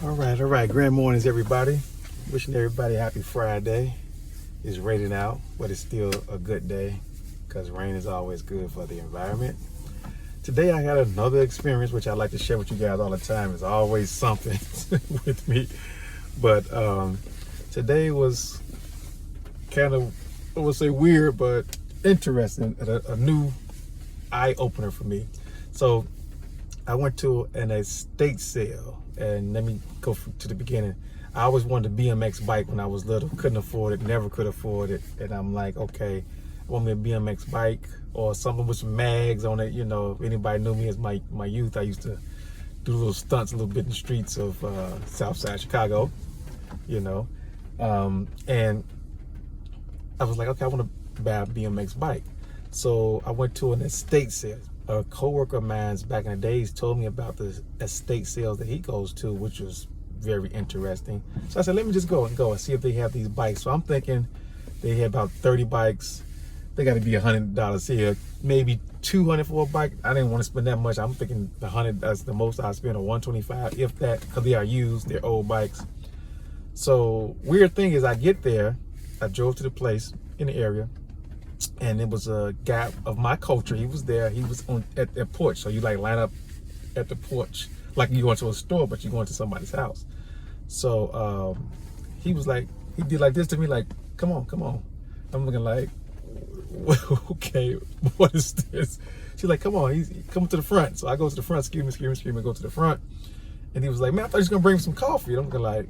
All right. Grand mornings, everybody. Wishing everybody a happy Friday. It's raining out, but it's still a good day because rain is always good for the environment. Today I had another experience which I like to share with you guys all the time. It's always something with me. But today was kind of, I would say weird, but interesting, a new eye opener for me. So I went to an estate sale, and let me go to the beginning. I always wanted a BMX bike when I was little, couldn't afford it, never could afford it. And I'm like, okay, I want me a BMX bike or something with some mags on it. You know, if anybody knew me as my youth, I used to do little stunts a little bit in the streets of Southside Chicago, you know. And I was like, okay, I want to buy a BMX bike. So I went to an estate sale. A coworker of mine back in the days told me about the estate sales that he goes to, which was very interesting. So I said, let me just go and see if they have these bikes. So I'm thinking they had about 30 bikes. They got to be $100 here, maybe $200 for a bike. I didn't want to spend that much. I'm thinking the 100, that's the most I spend, or 125, if that, because they are used, they're old bikes. So weird thing is, I get there, I drove to the place in the area, and it was a guy of my culture. He was there. He was at the porch. So you like line up at the porch like you going to a store, but you going to somebody's house. So he was like, he did like this to me, like, come on. I'm looking like, okay, what is this? She's like, come on, he's coming to the front. So I go to the front, screaming, go to the front. And he was like, man, I thought he was gonna bring me some coffee. And I'm looking like,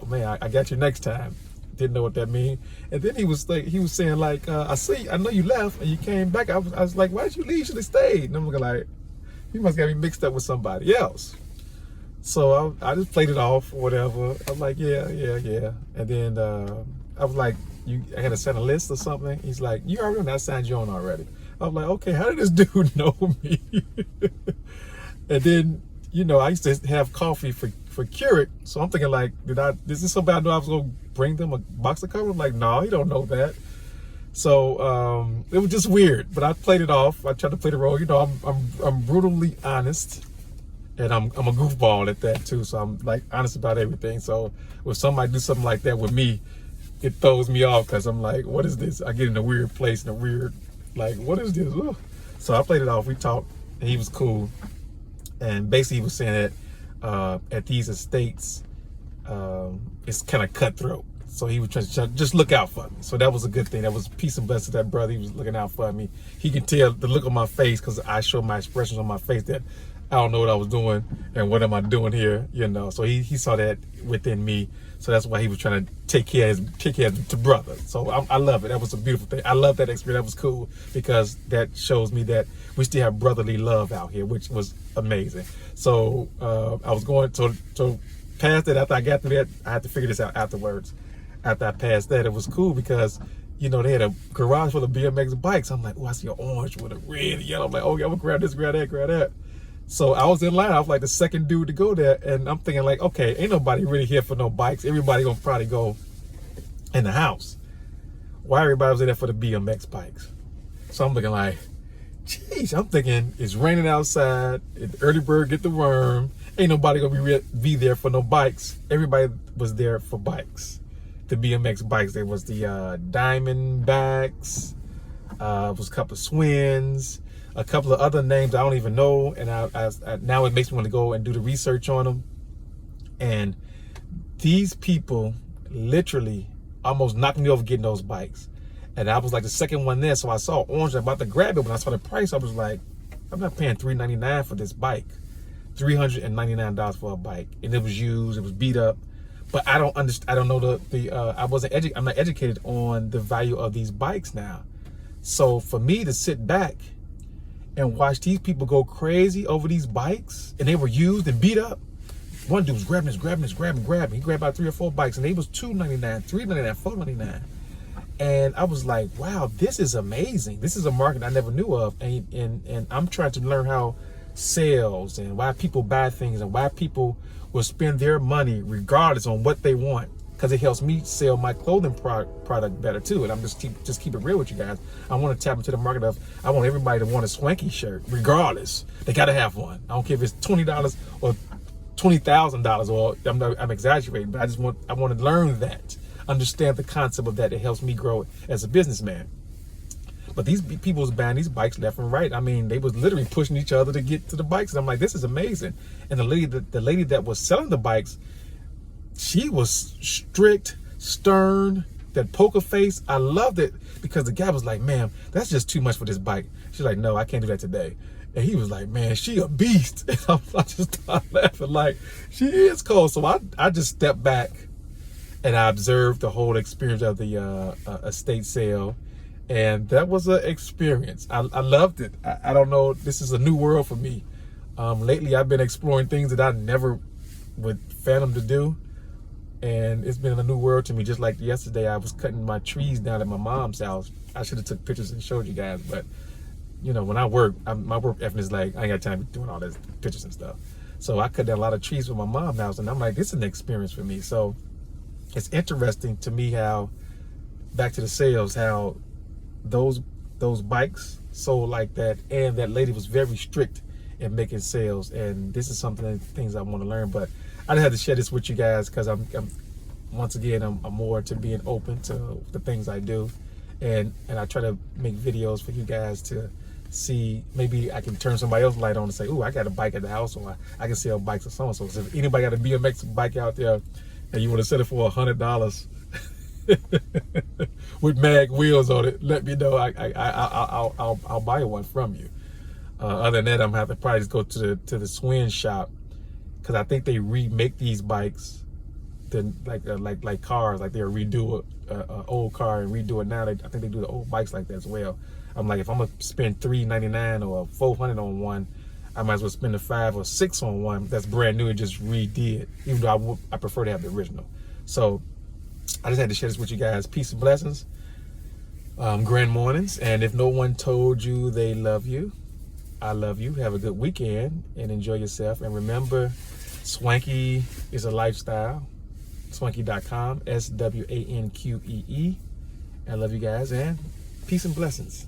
man, I got you next time. Didn't know what that mean. And then he was saying like, I know you left and you came back. I was like, why did you leave? You should have stayed. And I'm looking like, he must got me mixed up with somebody else. So I just played it off or whatever. I'm like, yeah. And then I was like, I had to send a list or something. He's like, you already know, I signed you on already. I was like, okay, how did this dude know me? And then, you know, I used to have coffee for Keurig. So I'm thinking like, is this somebody I knew I was gonna bring them a box of coffee? I'm like, no, he don't know that. So it was just weird, but I played it off. I tried to play the role. You know, I'm brutally honest, and I'm a goofball at that too. So I'm like honest about everything. So when somebody do something like that with me, it throws me off because I'm like, what is this? I get in a weird place, in a weird, like, what is this? Ugh. So I played it off. We talked, and he was cool. And basically he was saying that at these estates, it's kind of cutthroat. So he was trying to just look out for me. So that was a good thing. That was peace and blessings to that brother. He was looking out for me. He could tell the look on my face because I showed my expressions on my face that I don't know what I was doing and what am I doing here, you know. So he saw that within me. So that's why he was trying to take care of the brother. So I love it. That was a beautiful thing. I love that experience. That was cool because that shows me that we still have brotherly love out here, which was amazing. So I was going to pass that. After I got through that, I had to figure this out afterwards. After I passed that, it was cool because, you know, they had a garage full of BMX bikes. I'm like, oh, I see an orange with a red, yellow. I'm like, oh, yeah, I'm gonna grab this, grab that. So I was in line. I was like the second dude to go there, and I'm thinking like, okay, ain't nobody really here for no bikes. Everybody gonna probably go in the house. Why everybody was in there for the BMX bikes? So I'm looking like, geez, I'm thinking it's raining outside. The early bird get the worm. Ain't nobody gonna be there for no bikes. Everybody was there for bikes. The BMX bikes. There was the diamondbacks. Was a couple of Schwinns. A couple of other names I don't even know, and I now it makes me want to go and do the research on them. And these people literally almost knocked me over getting those bikes. And I was like the second one there, so I saw orange. I'm about to grab it. When I saw the price, I was like, I'm not paying $399 for this bike. $399 for a bike, and it was used. It was beat up. But I don't understand. I don't know I'm not educated on the value of these bikes now. So for me to sit back and watch these people go crazy over these bikes, and they were used and beat up. One dude was grabbing. He grabbed about 3 or 4 bikes, and they was $299, $399, $499. And I was like, wow, this is amazing. This is a market I never knew of. And I'm trying to learn how sales and why people buy things and why people will spend their money regardless on what they want because it helps me sell my clothing product better too. And I'm just keep it real with you guys. I want to tap into the market of, I want everybody to want a swanky shirt, regardless. They got to have one. I don't care if it's $20 or $20,000, or I'm exaggerating, but I want to learn that, understand the concept of that. It helps me grow as a businessman. But these people was buying these bikes left and right. I mean, they was literally pushing each other to get to the bikes. And I'm like, this is amazing. And the lady that was selling the bikes, she was strict, stern, that poker face. I loved it because the guy was like, ma'am, that's just too much for this bike. She's like, no, I can't do that today. And he was like, man, she a beast. And I just started laughing like, she is cold. So I just stepped back and I observed the whole experience of the estate sale. And that was an experience. I loved it. I don't know, this is a new world for me. Lately, I've been exploring things that I never would fathom to do. And it's been a new world to me. Just like yesterday, I was cutting my trees down at my mom's house. I should have took pictures and showed you guys. But, you know, when I work, my work ethic is like, I ain't got time to be doing all this pictures and stuff. So I cut down a lot of trees with my mom's house. And I'm like, this is an experience for me. So it's interesting to me how, back to the sales, how those bikes sold like that, and that lady was very strict in making sales. And this is things I want to learn, but I just had to share this with you guys because I'm once again I'm more to being open to the things I do, and I try to make videos for you guys to see. Maybe I can turn somebody else's light on and say, oh, I got a bike at the house, or I can sell bikes or so and so. So if anybody got a BMX bike out there and you want to sell it for $100 with mag wheels on it, let me know. I'll buy one from you. Other than that, I'm gonna have to probably just go to the Schwinn shop, because I think they remake these bikes, then like cars, like they'll redo a old car and redo it now. I think they do the old bikes like that as well. I'm like, if I'm gonna spend $399 or $400 on one, I might as well spend the $500 or $600 on one that's brand new and just redid. Even though I prefer to have the original. So I just had to share this with you guys. Peace and blessings. Grand mornings. And if no one told you they love you, I love you. Have a good weekend and enjoy yourself. And remember, swanky is a lifestyle. Swanky.com, SWANQEE. I love you guys, and peace and blessings.